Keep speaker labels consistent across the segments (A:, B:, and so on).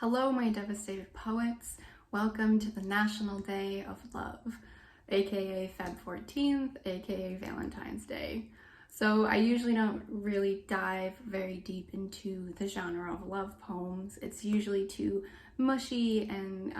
A: Hello, my devastated poets. Welcome to the National Day of Love, aka Feb 14th, aka Valentine's Day. So I usually don't really dive very deep into the genre of love poems. It's usually too mushy and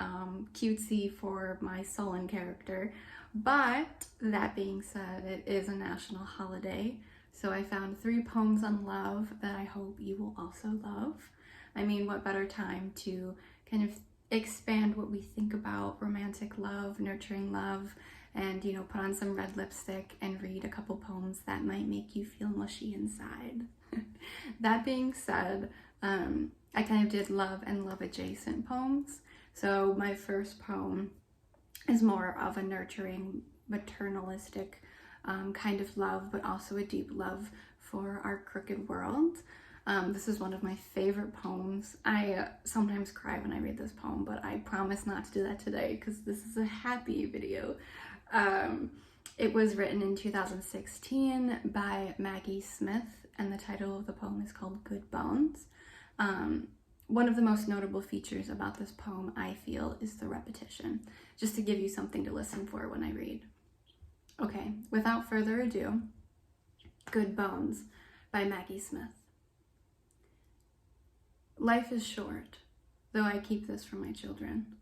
A: cutesy for my sullen character. But that being said, it is a national holiday. So I found 3 poems on love that I hope you will also love. I mean, what better time to kind of expand what we think about romantic love, nurturing love, and, put on some red lipstick and read a couple poems that might make you feel mushy inside. That being said, I kind of did love and love adjacent poems. So my first poem is more of a nurturing, maternalistic kind of love, but also a deep love for our crooked world. This is one of my favorite poems. I sometimes cry when I read this poem, but I promise not to do that today because this is a happy video. It was written in 2016 by Maggie Smith, and the title of the poem is called Good Bones. One of the most notable features about this poem, I feel, is the repetition, just to give you something to listen for when I read. Okay, without further ado, Good Bones by Maggie Smith. Life is short, though I keep this for my children.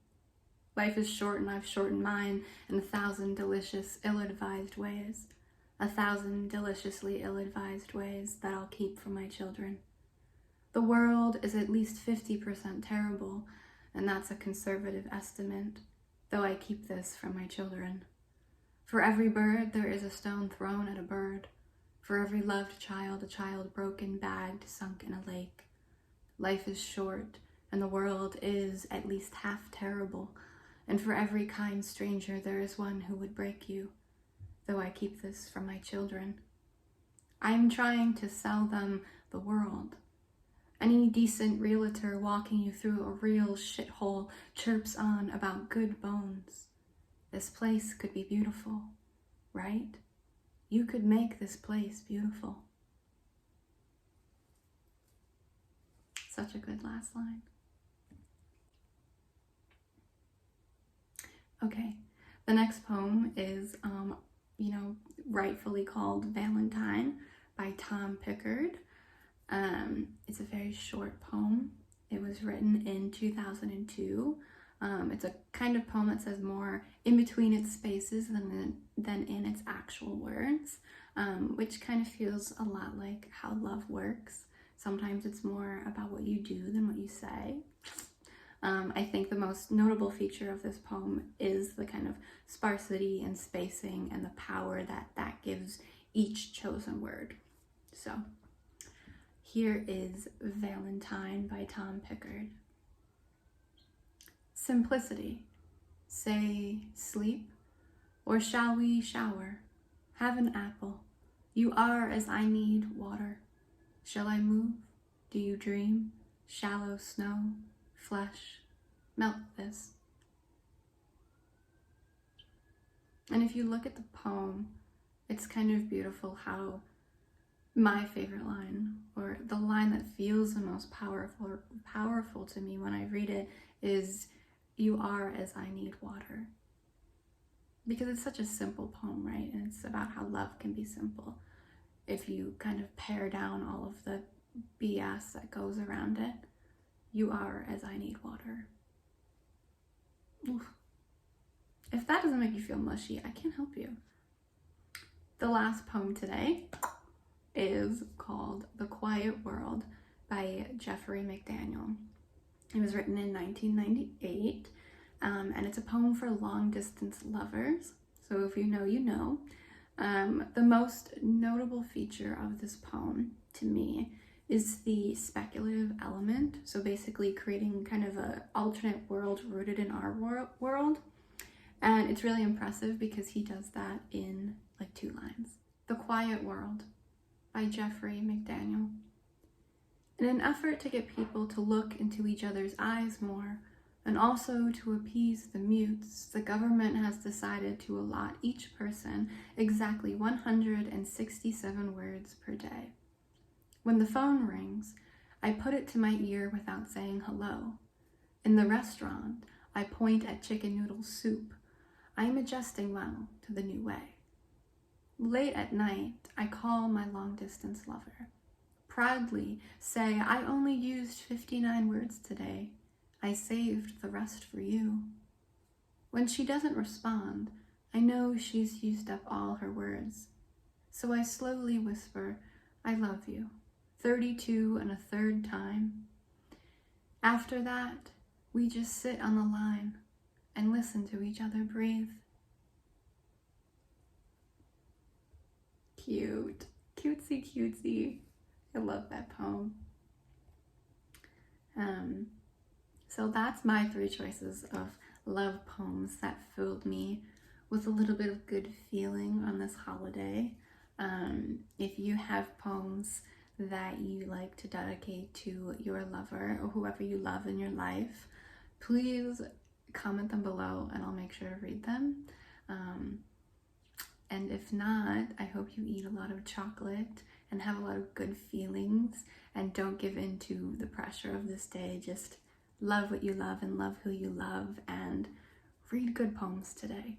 A: Life is short and I've shortened mine in 1,000 delicious, ill-advised ways. 1,000 deliciously ill-advised ways that I'll keep for my children. The world is at least 50% terrible, and that's a conservative estimate, though I keep this for my children. For every bird, there is a stone thrown at a bird. For every loved child, a child broken, bagged, sunk in a lake. Life is short, and the world is at least half terrible, and for every kind stranger there is one who would break you, though I keep this from my children. I am trying to sell them the world. Any decent realtor walking you through a real shithole chirps on about good bones. This place could be beautiful, right? You could make this place beautiful. Such a good last line. Okay, the next poem is, rightfully called Valentine by Tom Pickard. It's a very short poem. It was written in 2002. It's a kind of poem that says more in between its spaces than in its actual words, which kind of feels a lot like how love works. Sometimes it's more about what you do than what you say. I think the most notable feature of this poem is the kind of sparsity and spacing and the power that gives each chosen word. So here is Valentine by Tom Pickard. Simplicity. Say sleep, or shall we shower? Have an apple. You are as I need water. Shall I move? Do you dream? Shallow snow, flesh, melt this. And if you look at the poem, it's kind of beautiful how my favorite line, or the line that feels the most powerful to me when I read it, is you are as I need water. Because it's such a simple poem, right? And it's about how love can be simple if you kind of pare down all of the BS that goes around it. You are as I need water. Oof. If that doesn't make you feel mushy, I can't help you. The last poem today is called The Quiet World by Jeffrey McDaniel. It was written in 1998, and it's a poem for long-distance lovers. So if you know, you know. The most notable feature of this poem, to me, is the speculative element. So basically creating kind of an alternate world rooted in our world. And it's really impressive because he does that in like 2 lines. The Quiet World by Jeffrey McDaniel. In an effort to get people to look into each other's eyes more, and also to appease the mutes, the government has decided to allot each person exactly 167 words per day. When the phone rings, I put it to my ear without saying hello. In the restaurant, I point at chicken noodle soup. I am adjusting well to the new way. Late at night, I call my long-distance lover. Proudly say, I only used 59 words today. I saved the rest for you. When she doesn't respond, I know she's used up all her words. So I slowly whisper, I love you, 32 and a third time. After that, we just sit on the line and listen to each other breathe. Cute. Cutesy, cutesy. I love that poem. So that's my 3 choices of love poems that filled me with a little bit of good feeling on this holiday. If you have poems that you like to dedicate to your lover or whoever you love in your life, please comment them below and I'll make sure to read them. And if not, I hope you eat a lot of chocolate and have a lot of good feelings and don't give in to the pressure of this day. Just love what you love and love who you love and read good poems today.